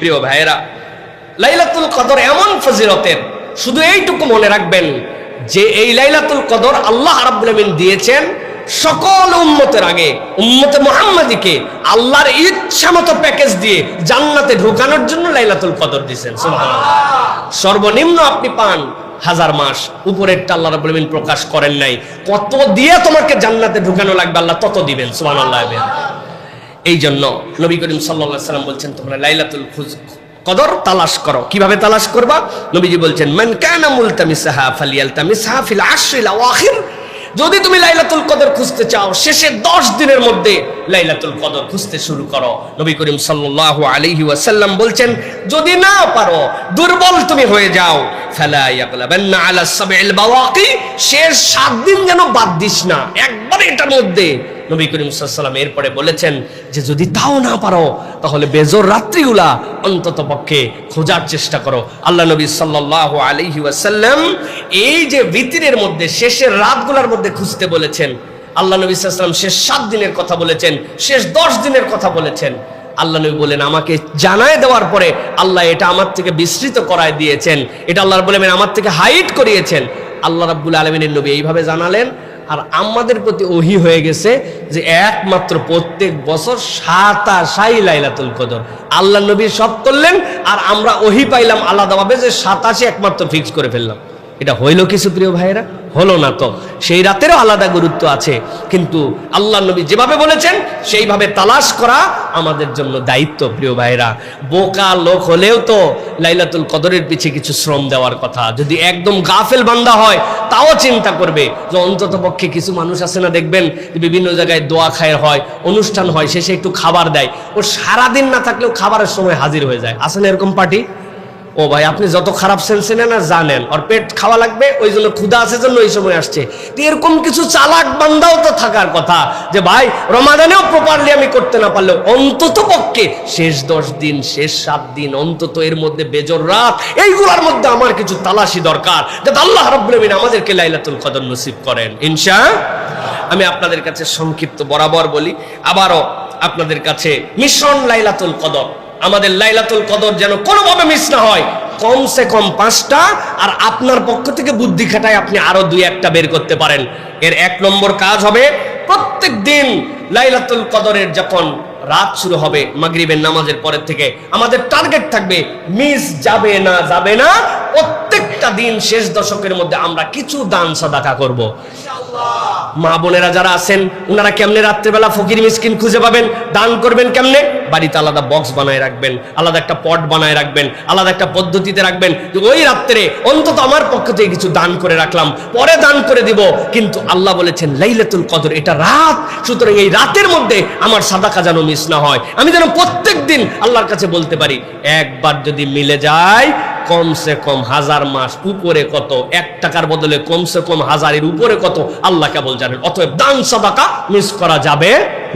প্রিয় ভাইয়েরা, লাইলাতুল কদর এমন ফজিলতের, শুধু এইটুকু মনে রাখবেন যে এই লাইলাতুল কদর আল্লাহ রাব্বুল আমিন দিয়েছেন সকল উম্মতের আগে, উম্মতে মুহাম্মাদিকে আল্লাহর ইচ্ছামতো প্যাকেজ দিয়ে জান্নাতে ঢোকানোর জন্য লাইলাতুল কদর দিয়েছেন। সুবহানাল্লাহ। সর্বনিম্ন আপনি পান 1000 মাস, উপরেরটা আল্লাহ রাব্বুল আমিন প্রকাশ করেন নাই। কত দিয়ে তোমাকে জান্নাতে ঢোকানো লাগবে আল্লাহ তত দিবেন। সুবহানাল্লাহ। এই জন্য নবী করিম সাল্লাল্লাহু আলাইহি ওয়াসাল্লাম বলছেন তোমরা লাইলাতুল কদর তালাশ করো। কিভাবে তালাশ করবা? নবীজি বলছেন মান কানা মুলতামিসাহা ফালিয়ালতামিসহা ফিল আশরিল আওয়াখির। যদি তুমি লাইলাতুল কদর খুঁজতে চাও, শেষের 10 দিনের মধ্যে লাইলাতুল কদর খুঁজতে শুরু করো। নবী করিম সাল্লাল্লাহু আলাইহি ওয়াসাল্লাম বলছেন যদি না পারো, দুর্বল তুমি হয়ে যাও, ফালা ইয়াগলাবান্না আলা সাবইল বাওয়াকি, শেষ 7 দিন যেন বাদ দিস না, একবারে এটার মধ্যে। নবী করিম সাল্লাল্লাহু আলাইহি ওয়াসাল্লাম এরপরে বলেছেন যে যদি তাও না পারো তাহলে বেজোর রাত্রিগুলা অন্তত পক্ষে খোঁজার চেষ্টা করো। আল্লাহ নবী সাল্লাল্লাহু আলাইহি ওয়াসাল্লাম এই যে ভিতরের মধ্যে শেষের রাতগুলোর মধ্যে খুঁজতে বলেছেন। আল্লাহ নবী সাল্লাল্লাহু আলাইহি ওয়াসাল্লাম শেষ 7 দিনের কথা বলেছেন, শেষ 10 দিনের কথা বলেছেন। আল্লাহ নবী বলেন আমাকে জানায় দেওয়ার পরে আল্লাহ এটা আমার থেকে বিস্তৃত করায় দিয়েছেন, এটা আল্লাহ রাব্বুল আমিন আমার থেকে হাইড করিয়েছেন। আল্লাহ রাব্বুল আলামিনের নবী এইভাবে জানালেন। আর আমাদের প্রতি ওহী হয়ে গেছে যে একমাত্র প্রত্যেক বছর 27 লাইলাতুল কদর আল্লাহ নবী সব করলেন, আর আমরা ওহী পাইলাম আলাদাভাবে যে 27 একমাত্র ফিক্স করে ফেললাম। এটা হইল কিছু প্রিয় ভাইয়েরা? হলো না তো। সেই রাতেরও আলাদা গুরুত্ব আছে, কিন্তু আল্লাহ নবী যেভাবে বলেছেন সেইভাবে তালাশ করা আমাদের জন্য দায়িত্ব। প্রিয় ভাইয়েরা, বোকা লোক হলেও তো লাইলাতুল কদরের পিছে কিছু শ্রম দেওয়ার কথা। যদি একদম গাফেল বান্দা হয় তাও চিন্তা করবে যে অন্তত পক্ষে কিছু মানুষ আছে না, দেখবেন বিভিন্ন জায়গায় দোয়া খায়ের হয়, অনুষ্ঠান হয়, শেষে একটু খাবার দেয়, ও সারাদিন না থাকলেও খাবারের সময় হাজির হয়ে যায়। আছে না এরকম পার্টি? ও ভাই, আপনি যত খারাপ সেন্স নেন আর জানেন ওর পেট খাওয়া লাগবে, ওই জন্য ক্ষুধা আছে জন্য এই সময় আসছে। এরকম কিছু চালাক বান্দাও তো থাকার কথা যে ভাই রমাদানেও প্রপারলি আমি করতে না পারলেও অন্তত পক্ষে শেষ 10 দিন, শেষ 7 দিন, অন্তত এর মধ্যে বেজর রাত, এইগুলোর মধ্যে আমার কিছু তালাশি দরকার, যাতে আল্লাহ রাব্বুল আমিন আমাদেরকে লাইলাতুল কদর নসিব করেন ইনশাআল্লাহ। আমি আপনাদের কাছে সংক্ষিপ্ত বরাবর বলি, আবারও আপনাদের কাছে মিশন লাইলাতুল কদর। আমাদের লাইলাতুল কদর যেন কোনোভাবে মিস না হয়, কমসে কম 5টা, আর আপনার পক্ষ থেকে বুদ্ধি খাটায় আপনি আরো 2-1টা বের করতে পারেন। এর 1 নম্বর কাজ হবে প্রত্যেক দিন লাইলাতুল কদরের যখন রাত শুরু হবে মাগরিবের নামাজের পরের থেকে আমাদের টার্গেট থাকবে মিস যাবে না, যাবে না। প্রত্যেকটা দিন শেষ দশকের মধ্যে আমরা কিছু দান সাদাকা করব। মা বোনেরা যারা আছেন ওনারা কেমনে রাত্রেবেলা ফকির মিসকিন খুঁজে পাবেন, দান করবেন কেমনে? বাড়িতে আলাদা বক্স বানায় রাখবেন, আলাদা একটা পট বানায় রাখবেন, আলাদা একটা পদ্ধতিতে রাখবেন যে ওই রাত্রে অন্তত আমার পক্ষ থেকে কিছু দান করে রাখলাম, পরে দান করে দিব। কিন্তু আল্লাহ বলেছেন লাইলাতুল কদর এটা রাত, সুতরাং এই রাতের মধ্যে আমার সাদাকা যেন মিস না হয়, আমি যেন প্রত্যেক দিন আল্লাহর কাছে বলতে পারি। একবার যদি মিলে যায় কমসে কম 1000 মাস, উপরে কত, 1 টাকার বদলে কমসে কম 1000-এর উপরে কত আল্লাহ কেবল জানেন। অতএব দান সাদাকা মিস করা যাবে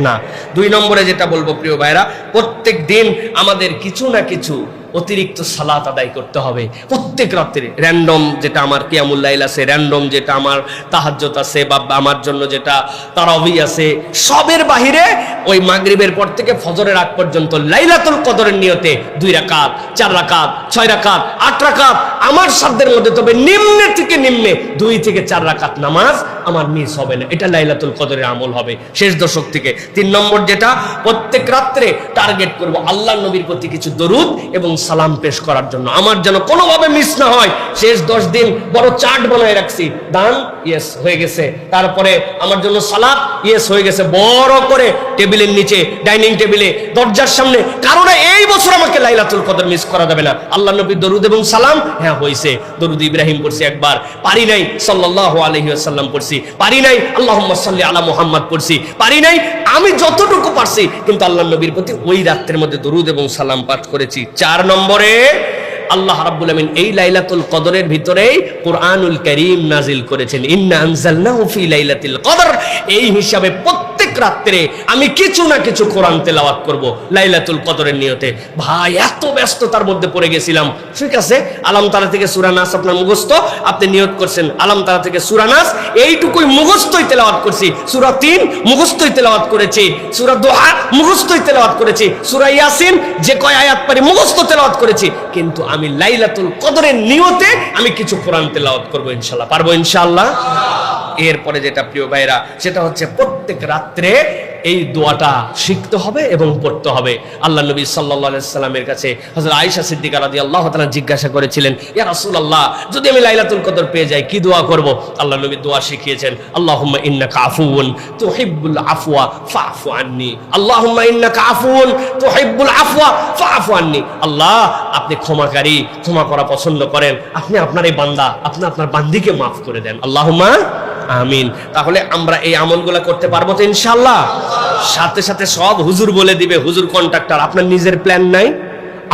না। 2 নম্বরে যেটা বলবো প্রিয় ভাইরা, প্রত্যেক দিন আমাদের কিছু না কিছু অতিরিক্ত সালাত আদায় করতে হবে প্রত্যেক রাত্রে। র্যান্ডম যেটা আমার কিয়ামুল লাইল আছে, র্যান্ডম যেটা আমার তাহাজ্জুদ আছে, বা আমার জন্য যেটা তারাবি আছে, সবের বাহিরে ওই মাগরিবের পর থেকে ফজরের আগ পর্যন্ত লাইলাতুল কদরের নিয়তে 2 রাকাত, 4 রাকাত, 6 রাকাত, 8 রাকাত আমার সাধ্যের মধ্যে, তবে নিম্নে থেকে নিম্নে 2 থেকে 4 রাকাত নামাজ আমার মিস হবে না। এটা লাইলাতুল কদরের আমল হবে শেষ দশক থেকে। 3 নম্বর যেটা, প্রত্যেক রাত্রে টার্গেট করব আল্লাহর নবীর প্রতি কিছু দরুদ এবং সালাম পেশ করার জন্য, আমার যেন কোনোভাবে মিস না হয়। শেষ 10 দিন বড় চার্ট বানায় রাখছি, দান ইয়েস হয়ে গেছে, তারপরে আমার জন্য সালাত ইয়েস হয়ে গেছে, বড় করে টেবিলের নিচে, ডাইনিং টেবিলে, দরজার সামনে। কারণ এই বছর আমাকে লাইলাতুল কদর মিস করা যাবে না। আল্লাহ নবীর দরুদ এবং সালাম হ্যাঁ হয়েছে, দরুদ ইব্রাহিম পড়ছি একবার, পারি নাই সাল্লাল্লাহু আলাইহি ওয়াসাল্লাম পড়ছি, পারি নাই আল্লাহুম্মা সাল্লি আলা মুহাম্মাদ পড়ছি, পারি নাই, আমি যতটুকু পারছি কিন্তু আল্লাহ নবীর প্রতি ওই রাতের মধ্যে দরুদ এবং সালাম পাঠ করেছি। 4 নম্বরে আল্লাহ রাব্বুল আমিন এই লাইলাতুল কদরের ভিতরেই কুরআনুল কারীম নাজিল করেছেন, ইন্না আনজালনাহু ফি লাইলাতিল কদর। এই হিসাবে প্রত্যেক রাত্রে আমি কিছু না কিছু কোরআন তেলাওয়াত করব লাইলাতুল কদরের নিয়তে। ভাই এত ব্যস্ততার মধ্যে পড়ে গেছিলাম, ঠিক আছে আলাম তারা থেকে সূরা নাস আপনার মুখস্থ, আপনি নিয়ত করছেন আলাম তারা থেকে সূরা নাস, এইটুকুই মুখস্থই তেলাওয়াত করছি, সূরা 3 মুখস্থই তেলাওয়াত করেছি, সূরা দুহা মুখস্থই তেলাওয়াত করেছি, সূরা ইয়াসিন যে কয় আয়াত পারি মুখস্থ তেলাওয়াত করেছি, কিন্তু আমি লাইলাতুল কদরের নিয়তে আমি কিছু কোরআন তেলাওয়াত করব ইনশাআল্লাহ। পারবো ইনশাআল্লাহ। এরপরে যেটা প্রিয় ভাইরা, সেটা হচ্ছে প্রত্যেক রাত্রে এই দোয়াটা শিখতে হবে এবং পড়তে হবে। আল্লাহ নবী সাল্লাল্লাহু আলাইহি সাল্লামের কাছে হযরত আয়েশা সিদ্দিকা রাদিয়াল্লাহু তাআলা জিজ্ঞাসা করেছিলেন, ইয়া রাসূলুল্লাহ যদি আমি লাইলাতুল কদর পেয়ে যাই কি দোয়া করব? আল্লাহ নবী দোয়া শিখিয়েছেন, আল্লাহুম্মা ইন্নাকা আফুউন তুহিব্বুল আফওয়া ফাআফু আন্নী, আল্লাহুম্মা ইন্নাকা আফুউন তুহিব্বুল আফওয়া ফাআফু আন্নী। আল্লাহ আপনি ক্ষমাকারী, ক্ষমা করা পছন্দ করেন, আপনি আপনার এই বান্দা, আপনি আপনার বান্দিকে মাফ করে দেন, আল্লাহুম্মা আমিন। তাহলে আমরা এই আমলগুলো করতে পারবো তো ইনশাআল্লাহ। সাথে সাথে সব হুজুর বলে দিবে, হুজুর কন্ট্রাক্টর, আপনার নিজের প্ল্যান নাই,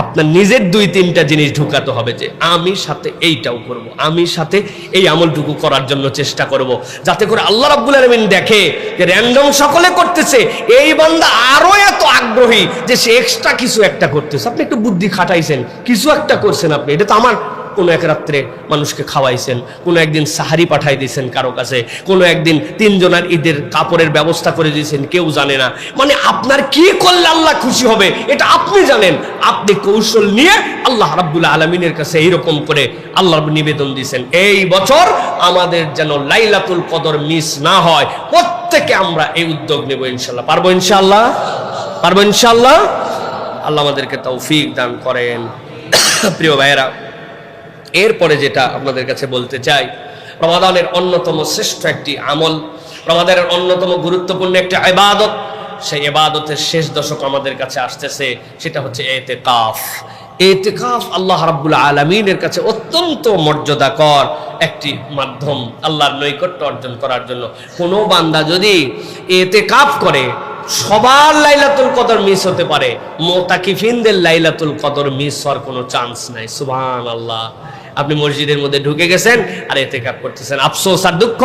আপনার নিজের 2-3টা জিনিস ঢুকাতে হবে যে আমি সাথে এইটাও করব, আমি সাথে এই আমলটুকু করার জন্য চেষ্টা করব, যাতে করে আল্লাহ রাব্বুল আলামিন দেখে যে র্যান্ডম সকলে করতেছে, এই বান্দা আরো এত আগ্রহী যে সে এক্সট্রা কিছু একটা করতেছে। আপনি একটু বুদ্ধি খাটাইছেন, কিছু একটা করছেন আপনি, এটা তো আমার কোনো এক রাত্রে মানুষকে খাওয়াইছেন, কোনো একদিন সাহারি পাঠাই দিয়েছেন কারো কাছে, কোনো একদিন 3 জনের ঈদের কাপড়ের ব্যবস্থা করে দিয়েছেন, কেউ জানে না। মানে আপনার কি করলে আল্লাহ খুশি হবে এটা আপনি জানেন, আপনি কৌশল নিয়ে আল্লাহ রাব্বুল আলামিনের কাছে এইরকম করে আল্লাহর নিবেদন দিয়েছেন, এই বছর আমাদের যেন লাইলাতুল কদর মিস না হয়। প্রত্যেকে আমরা এই উদ্যোগ নেব ইনশাআল্লাহ। পারবো ইনশাআল্লাহ? পারবো ইনশাআল্লাহ। আল্লাহ আমাদেরকে তৌফিক দান করেন। প্রিয় ভাইয়েরা, এরপরে যেটা আপনাদের কাছে বলতে চাই, রমাদানের অন্যতম শ্রেষ্ঠ একটি আমল, রমাদানের অন্যতম গুরুত্বপূর্ণ একটি ইবাদত, সেই ইবাদতের শেষ দশক আমাদের কাছে আসতেছে, সেটা হচ্ছে ইতিকাফ। ইতিকাফ আল্লাহ রাব্বুল আলামিনের কাছে অত্যন্ত মর্যাদাকর একটি মাধ্যম আল্লাহর নৈকট্য অর্জন করার জন্য। কোনো বান্দা যদি ইতিকাফ করে, সবার লাইলাতুল কদর মিস হতে পারে, মুতাকিফিনদের লাইলাতুল কদর মিস হওয়ার কোনো চান্স নাই। সুবহানাল্লাহ। আপনি মসজিদের মধ্যে ঢুকে গেছেন আর ইতিকাফ করতেছেন। আফসোস আর দুঃখ,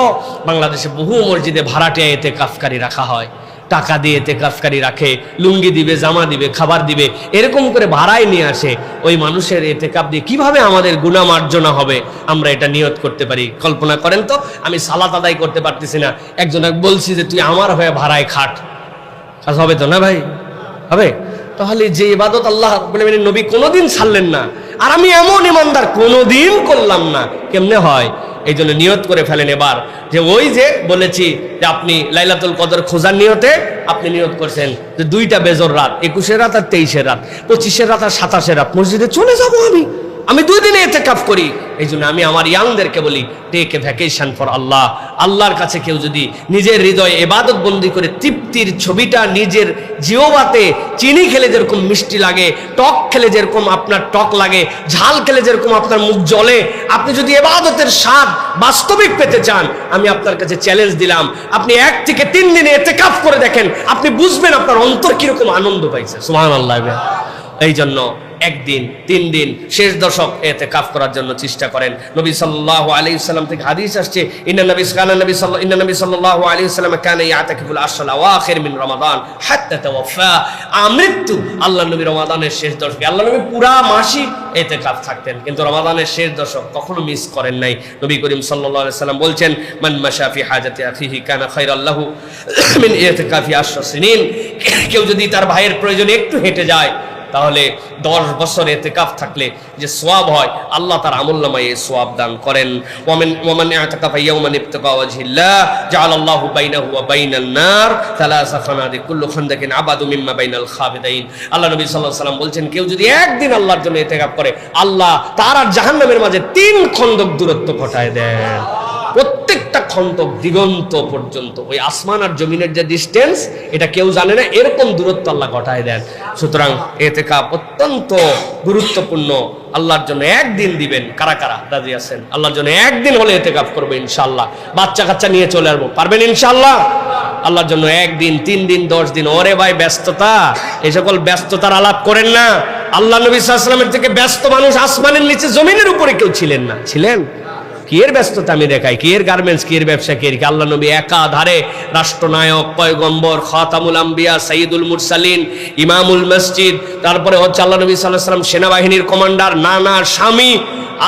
বাংলাদেশে বহু মসজিদে ভাড়াটিয়া ইতিকাফকারী রাখা হয়, টাকা দিয়ে ইতিকাফকারী রাখে, লুঙ্গি দিবে, জামা দিবে, খাবার দিবে, এরকম করে ভাড়ায় নিয়ে আসে। ওই মানুষের ইতিকাফ দিয়ে কিভাবে আমাদের গুনাহ মার্জনা হবে আমরা এটা নিয়ত করতে পারি? কল্পনা করেন তো, আমি সালাত আদায় করতে পারতেছি না, একজনকে বলছি যে তুই আমার হয়ে ভাড়ায় খাট, কাজ হবে তো না ভাই? হবে। তাহলে যে ইবাদত আল্লাহ নবী কোনোদিন ছাড়লেন না, আর আমি এমন ইমানদার কোনোদিন করলাম না, কেমনে হয়? এই জন্য নিয়ত করে ফেলেন এবার, যে ওই যে বলেছি যে আপনি লাইলাতুল কদর খোঁজার নিয়তে আপনি নিয়ত করছেন যে 2টা বেজর রাত, 21 রাত আর 23 রাত, 25 রাত আর 27 রাত মসজিদে চলে যাব আমি 2 দিনে ইতিকাফ করি। এই জন্য আমি আমার ইয়াংদেরকে বলি, টেক এ ভ্যাকেশন ফর আল্লাহ। আল্লাহর কাছে কেউ যদি নিজের হৃদয়ে ইবাদত বন্দি করে তৃপ্তির ছবিটা নিজের জিহ্বাতে, চিনি খেলে যেরকম মিষ্টি লাগে, টক খেলে যেরকম আপনার টক লাগে, ঝাল খেলে যেরকম আপনার মুখ জ্বলে, আপনি যদি ইবাদতের স্বাদ বাস্তবিক পেতে চান, আমি আপনার কাছে চ্যালেঞ্জ দিলাম, আপনি 1 থেকে 3 দিনে ইতিকাফ করে দেখেন, আপনি বুঝবেন আপনার অন্তর কিরকম আনন্দ পাইছে। সুবহানাল্লাহ। এই জন্য 1 দিন 3 দিন শেষ দশক ইতিকাফ করার জন্য চেষ্টা করেন। নবী সাল্লাল্লাহু আলাইহি ওয়াসাল্লাম থেকে হাদিস আসছে, ইন্না নবী সাল্লাল্লাহু আলাইহি ওয়াসাল্লাম কানা ইয়াতাকিফুল আশরাল আওয়াখির মিন রমাদান হাত্তা তাওয়াফা। আমৃত্যু আল্লাহ নবী রমাদানের শেষ দশকে, আল্লাহ নবী পুরা মাসই ইতিকাফ থাকতেন, কিন্তু রমাদানের শেষ দশক কখনো মিস করেন নাই। নবী করিম সাল্লাল্লাহু আলাইহি ওয়াসাল্লাম বলছেন, মান মাশা ফি হাজাতি আখিহি কানা খায়রাল লাহু মিন ইতিকাফি 10 সিনিন। কেউ যদি তার ভাইয়ের প্রয়োজনে একটু হেঁটে যায়, তাহলে 10 বছর ইতিকাফ থাকলে যে সওয়াব হয়, আল্লাহ তার আমলনামায় এই সওয়াব দান করেন। ওয়ামান ইতাকাফা ইয়াওমান ইবতিকা ওয়াজহিল্লাহ জাআলাল্লাহু বাইনাহু ওয়া বাইনান নার সালাসা খানাদিক কুল্লু খানদাকিন আবাদু মিম্মা বাইনাল খাবিদাইন। আল্লাহ নবী সাল্লাল্লাহু আলাইহি ওয়াসাল্লাম বলছেন, কেউ যদি একদিন আল্লাহর জন্য ইতিকাফ করে, আল্লাহ তার আর জাহান্নামের মাঝে 3 খন্দক দূরত্ব ঘটায় দেন। প্রত্যেকটা খন্দক দিগন্ত পর্যন্ত, ওই আসমান আর জমিনের যে ডিস্টেন্স, এটা কেউ জানে না, এরকম দূরত্ব আল্লাহ ঘটায় দেন। সুতরাং ইতিকাফ অত্যন্ত গুরুত্বপূর্ণ। আল্লাহর জন্য 1 দিন দিবেন। কারা কারা রাজি আছেন আল্লাহর জন্য 1 দিন হলে ইতিকাফ করবে ইনশাআল্লাহ? বাচ্চা কাচ্চা নিয়ে চলে আসবো, পারবেন ইনশাআল্লাহ? আল্লাহর জন্য 1 দিন 3 দিন 10 দিন। ওরে ভাই, ব্যস্ততা, এই সকল ব্যস্ততার আলাপ করেন না। আল্লাহ নবী সাল্লাল্লাহু আলাইহি ওয়াসাল্লামের থেকে ব্যস্ত মানুষ আসমানের নিচে জমিনের উপরে কেউ ছিলেন না। ছিলেন? কি এর ব্যস্ততা আমি দেখাই, কি এর গার্মেন্টস, কি এর ব্যবসা, কি এর কি? আল্লাহ নবী একাধারে রাষ্ট্রনায়ক, পয়গম্বর, খাতামুল আম্বিয়া, সাইয়্যিদুল মুরসালিন, ইমামুল মসজিদ, তারপরে হচ্ছে আল্লাহ নবী সাল্লাল্লাহু আলাইহি ওয়াসাল্লাম সেনাবাহিনীর কমান্ডার, নানা স্বামী,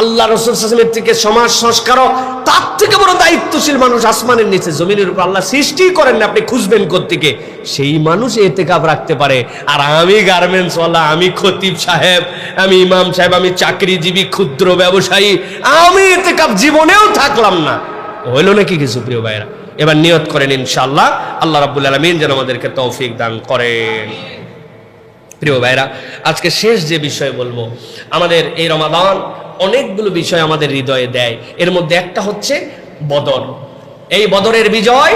আল্লাহ রাসূল সাল্লাল্লাহু আলাইহি ওয়াসাল্লামের থেকে সমাজ সংস্কারক, তার থেকে বড় দায়িত্বশীল মানুষ আসমানের নিচে জমিনের উপর আল্লাহ সৃষ্টি করেন না, আপনি খুঁজবেন কোত্থেকে? সেই মানুষ এতেকাফ রাখতে পারে। আর আমি গার্মেন্টস ওয়ালা, আমি খতিব সাহেব, আমি ইমাম সাহেব, আমি চাকরিজীবী ক্ষুদ্র ব্যবসায়ী, আমি এতেকাফ জীবনেও থাকলাম না। হইল নাকি কিছু প্রিয় ভাইরা? এবার নিয়ত করেন ইনশাআল্লাহ, আল্লাহ রাব্বুল আলামিন যেন আমাদেরকে তৌফিক দান করেন। প্রিয় ভাইরা, আজকে শেষ যে বিষয় বলবো, আমাদের এই রমাদান অনেকগুলো বিষয় আমাদের হৃদয়ে দেয়। এর মধ্যে একটা হচ্ছে বদর। এই বদরের বিজয়,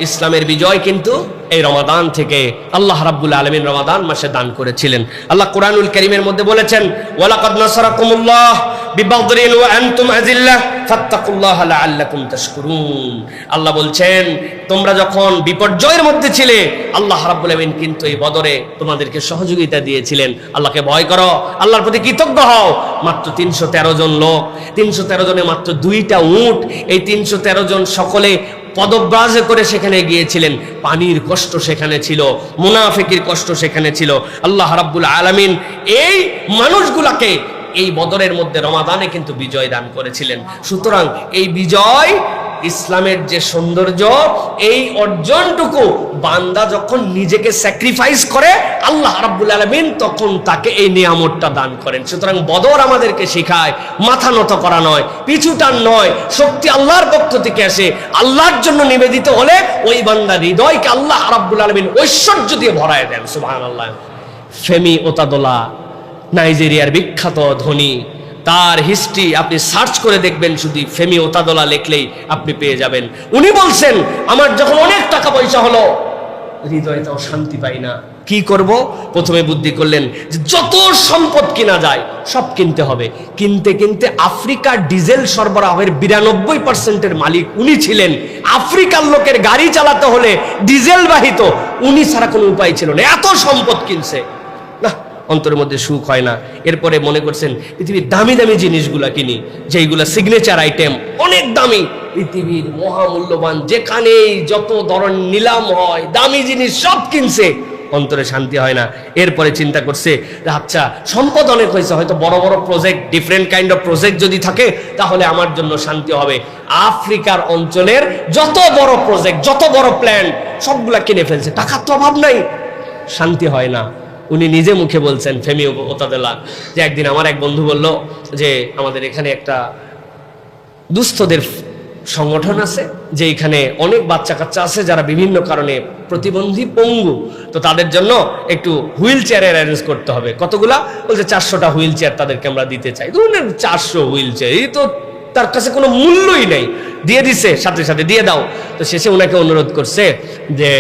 ইসলামের বিজয় কিন্তু এই রমাদান থেকে আল্লাহ রাব্বুল আলামিন রমাদান মাসে দান করেছিলেন। আল্লাহ কুরআনুল কারীমের মধ্যে বলেছেন, ওয়ালাকাদ নাসারাকুমুল্লাহ বিবাদরিন ওয়া আনতুম আযিল্লাহ ফাত্তাকুল্লাহ লাআল্লাকুম তাশকুরুন। আল্লাহ বলছেন, তোমরা যখন বিপর্যয়ের মধ্যে ছিলে, আল্লাহ রাব্বুল আলামিন কিন্তু এই বদরে তোমাদেরকে সহযোগিতা দিয়েছিলেন। আল্লাহকে ভয় করো, আল্লাহর প্রতি কৃতজ্ঞ হও। মাত্র 313 জন লোক, 313 জনে মাত্র 2টা উট, এই 313 জন সকলে পদব্রাজে করে সেখানে গিয়েছিলেন। পানির কষ্ট সেখানে ছিল, মুনাফিকের কষ্ট সেখানে ছিল। আল্লাহ রাব্বুল আলামিন এই মানুষগুলাকে এই বদরের মধ্যে রমাদানে কিন্তু বিজয় দান করেছিলেন। সুতরাং এই বিজয়, ইসলামের যে সৌন্দর্য, এই অর্জনটুকু বান্দা যখন নিজেকে স্যাক্রিফাইস করে, আল্লাহ রাব্বুল আলামিন তখন তাকে এই নিয়ামতটা দান করেন। সুতরাং বদর আমাদেরকে শেখায় মাথা নত করা নয়, পিছুটান নয়, শক্তি আল্লাহর পক্ষ থেকে আসে। আল্লাহর জন্য নিবেদিত হলে ওই বান্দার হৃদয়কে আল্লাহ রাব্বুল আলামিন ঐশ্বর্য দিয়ে ভরায় দেন। সুবহানাল্লাহ। ফেমি ওতাদোলা, নাইজেরিয়ার বিখ্যাত ধনী, তার হিস্ট্রি আপনি সার্চ করে দেখবেন, শুধু ফেমি ওতাদোলা লিখলেই আপনি পেয়ে যাবেন। উনি বলছেন, আমার যখন অনেক টাকা পয়সা হলো, হৃদয়টাও শান্তি পাই না, কি করব? প্রথমে বুদ্ধি করলেন যে যত সম্পদ কিনা যায় সব কিনতে হবে। কিনতে কিনতে আফ্রিকার ডিজেল সরবরাহের 92% মালিক উনি ছিলেন। আফ্রিকার লোকের গাড়ি চালাতে হলে ডিজেল বাহিত, উনি ছাড়া কোনো উপায় ছিল না, এত সম্পদ কিনছে। না, অন্তরের মধ্যে সুখ হয় না। এরপরে মনে করছেন পৃথিবীর দামি দামি জিনিসগুলা কিনি, যেইগুলা সিগনেচার আইটেম, অনেক দামি, পৃথিবীর মহামূল্যবান, যেখানেই যত ধরনের নিলাম হয় দামি জিনিস সব কিনছে, অন্তরে শান্তি হয় না। এরপরে চিন্তা করছে, আচ্ছা সম্পদ অনেক হয়েছে, হয়তো বড় বড় project, different kind of project যদি থাকে তাহলে আমার জন্য শান্তি হবে। আফ্রিকার অঞ্চলের যত বড় প্রজেক্ট, যত বড় প্ল্যান সবগুলা কিনে ফেলছে, টাকার তো অভাব নাই, শান্তি হয় না। উনি নিজে মুখে বলছেন, ফেমি ওতাদোলা, যে একদিন আমার এক বন্ধু বলল যে আমাদের এখানে একটা দুস্থদের সংগঠন আছে, যে এখানে অনেক বাচ্চা কাচ্চা আছে যারা বিভিন্ন কারণে প্রতিবন্ধী, পঙ্গু, তো তাদের জন্য একটু হুইল চেয়ারের অ্যারেঞ্জ করতে হবে। কতগুলা? বলছে 400টা হুইল চেয়ার তাদেরকে আমরা দিতে চাই। ধরুন 400 হুইল চেয়ার, এই তো তার কাছে কোনো মূল্যই নেই, দিয়ে দিছে, সাথে সাথে দিয়ে দাও। তো শেষে ওনাকে অনুরোধ করছে যে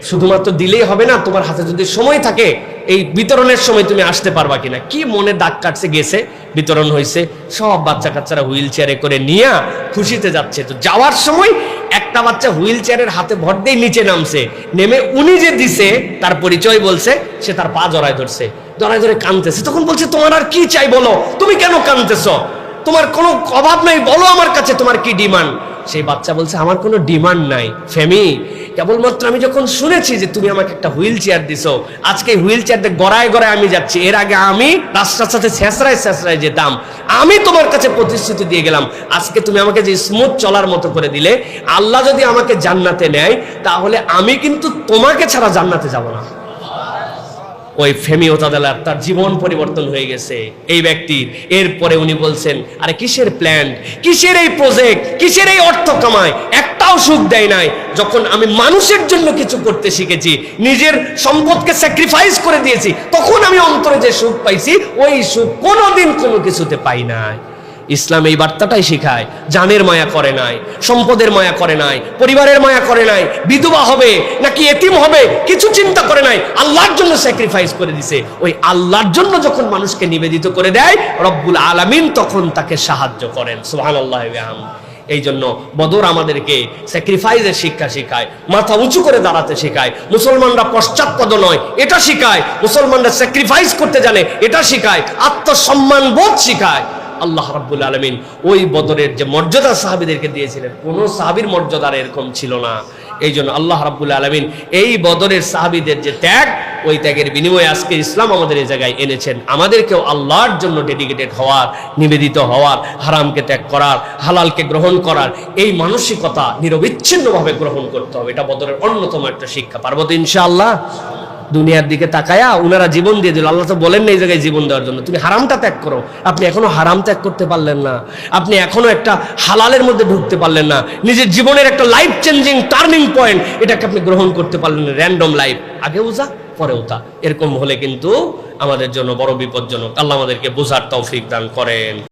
শুধুমাত্র দিলেই হবে না, তোমার হাতে যদি সময় থাকে এই বিতরণের সময় তুমি আসতে পারবা কিনা। কি মনে দাগ কাটছে, গেছে, বিতরণ হয়েছে, সব বাচ্চা কাচ্চারা হুইল চেয়ারে করে নিয়ে খুশিতে যাচ্ছে। তো যাওয়ার সময় একটা বাচ্চা হুইল চেয়ারের হাতে ভর দিয়ে নিচে নামছে, নেমে উনি যে দিছে তার পরিচয় বলছে, সে তার পা জড়ায় ধরছে, জড়ায় ধরে কাঁদতেছে। তখন বলছে, তোমার আর কি চাই বলো, তুমি কেন কাঁদতেছ, তোমার কোনো অভাব নাই, বলো আমার কাছে তোমার কি ডিমান্ড। সেই বাচ্চা বলছে, আমার কোনো ডিমান্ড নাই ফেমি, কেবলমাত্র আমি যখন শুনেছি যে তুমি আমাকে একটা হুইল চেয়ার দিছো, আজকে হুইল চেয়ার দিয়ে গড়ায় গড়ায় আমি যাচ্ছি। এর আগে আমি রাস্তার সাথে ছেঁচড়ায় ছেঁচড়ায় যেতাম, আমি তোমার কাছে প্রতিশ্রুতি দিয়ে গেলাম, আজকে তুমি আমাকে যে স্মুথ চলার মতো করে দিলে, আল্লাহ যদি আমাকে জান্নাতে নেয় তাহলে আমি কিন্তু তোমাকে ছাড়া জান্নাতে যাব না। ওই ফেমি ওতাদোলা, তার জীবন পরিবর্তন হয়ে গেছে এই ব্যক্তির। এরপরে উনি বলছেন, আরে কিসের প্ল্যান, কিসের এই প্রজেক্ট, কিসের এই অর্থ কামাই, একটাও সুখ দেয় নাই। যখন আমি মানুষের জন্য কিছু করতে শিখেছি, নিজের সম্পদকে স্যাক্রিফাইস করে দিয়েছি, তখন আমি অন্তরে যে সুখ পাইছি, ওই সুখ কোনোদিন কোনো কিছুতে পাই নাই। ইসলাম এই বার্তাটাই শেখায়, জানের মায়া করে নাই, সম্পদের মায়া করে নাই, পরিবারের মায়া করে নাই, বিধবা হবে নাকি এতিম হবে কিছু চিন্তা করে নাই, আল্লাহর জন্য স্যাক্রিফাইস করে দিছে। ওই আল্লাহর জন্য যখন মানুষকে নিবেদিত করে দেয়, রব্বুল আলামিন তখন তাকে সাহায্য করেন। সুবহানাল্লাহ। এই জন্য বদর আমাদেরকে স্যাক্রিফাইসের শিক্ষা শেখায়, মাথা উঁচু করে দাঁড়াতে শেখায়। মুসলমানরা পশ্চাৎপদ নয় এটা শিখায়, মুসলমানরা স্যাক্রিফাইস করতে জানে এটা শিখায়, আত্মসম্মান বোধ শিখায়। আল্লাহ রাব্বুল আলামিন ওই বদরের যে মর্যাদা সাহাবীদেরকে দিয়েছিলেন, কোনো সাহাবীর মর্যাদার এরকম ছিল না। এই জন্য আল্লাহ রাব্বুল আলামিন এই বদরের সাহাবীদের যে ত্যাগ, ওই ত্যাগের বিনিময়ে আজকে ইসলাম আমাদের এই জায়গায় এনেছেন। আমাদেরকেও আল্লাহর জন্য ডেডিকেটেড হওয়ার, নিবেদিত হওয়ার, হারামকে ত্যাগ করার, হালালকে গ্রহণ করার এই মানসিকতা নিরবিচ্ছিন্নভাবে গ্রহণ করতে হবে। এটা বদরের অন্যতম একটা শিক্ষা। পারবো তো ইনশাআল্লাহ? দুনিয়ার দিকে তাকায়া উনারা জীবন দিয়ে দিল, আল্লাহ তো বলেন না এই জায়গায় জীবন দেওয়ার জন্য, তুমি হারামটা ত্যাগ করো। আপনি এখনো হারাম ত্যাগ করতে পারলেন না, আপনি এখনো একটা হালালের মধ্যে ঢুকতে পারলেন না, নিজের জীবনের একটা লাইফ চেঞ্জিং টার্নিং পয়েন্ট এটাকে আপনি গ্রহণ করতে পারলেন না। র্যান্ডম লাইফ, আগেও যা পরেও তা, এরকম হলে কিন্তু আমাদের জন্য বড় বিপজ্জনক। আল্লাহ আমাদেরকে বোঝার তৌফিক দান করেন।